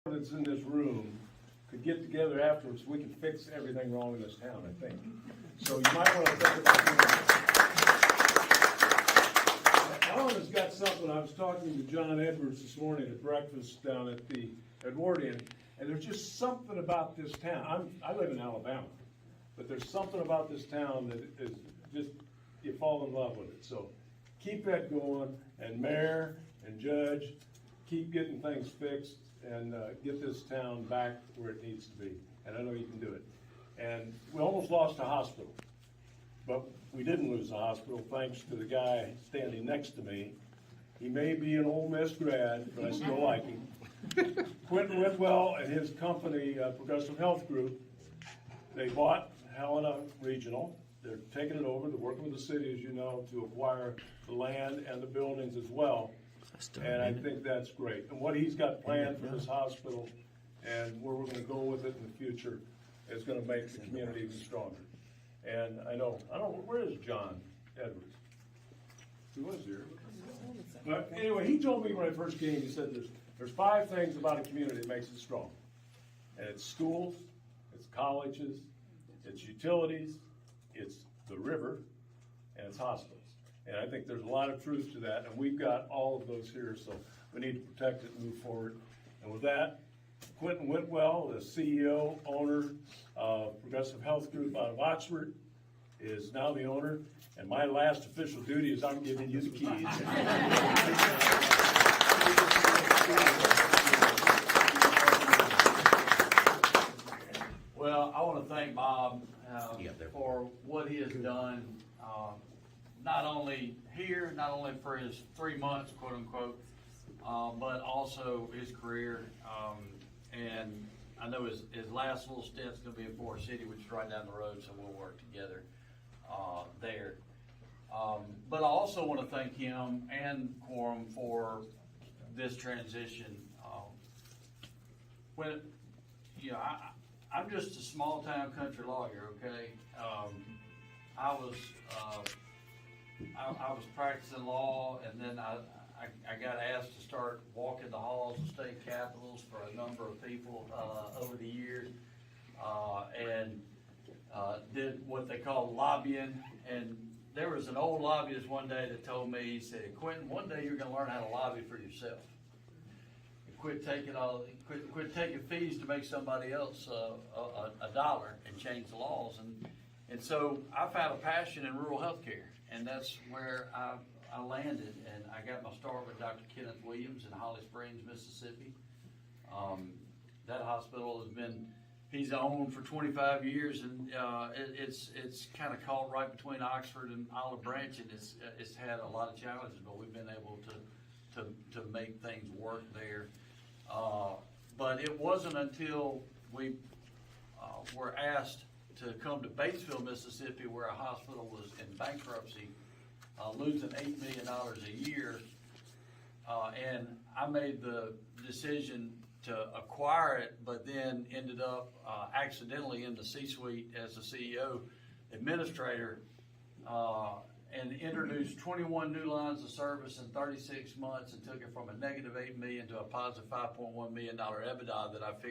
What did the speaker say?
that's in this room could get together afterwards, we can fix everything wrong in this town, I think. So you might want to think about that. Alan has got something. I was talking to John Edwards this morning at breakfast down at the Edwardian, and there's just something about this town. I live in Alabama, but there's something about this town that is just, you fall in love with it. So keep that going, and Mayor and Judge, keep getting things fixed and get this town back where it needs to be. And I know you can do it. And we almost lost a hospital, but we didn't lose the hospital thanks to the guy standing next to me. He may be an Ole Miss grad, but I still like him. Quinton Whitwell and his company, Progressive Health Group, they bought Helena Regional. They're taking it over. They're working with the city, as you know, to acquire the land and the buildings as well. And I think that's great. And what he's got planned for this hospital and where we're going to go with it in the future is going to make the community even stronger. And I don't know, where is John Edwards? He was here. But anyway, he told me when I first came, he said there's 5 things about a community that makes it strong. And it's schools, it's colleges, it's utilities, it's the river, and it's hospitals. And I think there's a lot of truth to that, and we've got all of those here, so we need to protect it and move forward. And with that, Quinton Whitwell, the CEO, owner of Progressive Health Group out of Oxford, is now the owner, and my last official duty is I'm giving you the keys. Well, I want to thank Bob for what he has done, not only here, not only for his 3 months, quote unquote, but also his career. And I know his last little stint's going to be in Forest City, which is right down the road, so we'll work together there. But I also want to thank him and Quorum for this transition. I'm just a small town country lawyer, okay? I was practicing law, and then I got asked to start walking the halls of state capitals for a number of people over the years, and did what they call lobbying. And there was an old lobbyist one day that told me, he said, "Quinton, one day you're going to learn how to lobby for yourself. Quit taking fees to make somebody else a dollar and change the laws." And so I found a passion in rural health care, and that's where I landed. And I got my start with Dr. Kenneth Williams in Holly Springs, Mississippi. That hospital he's owned for 25 years, and it's kind of caught right between Oxford and Olive Branch, and it's had a lot of challenges, but we've been able to make things work there. But it wasn't until we were asked to come to Batesville, Mississippi, where a hospital was in bankruptcy, losing $8 million a year, and I made the decision to acquire it, but then ended up accidentally in the C-suite as the CEO administrator, and introduced 21 new lines of service in 36 months and took it from a negative $8 million to a positive $5.1 million EBITDA that I figured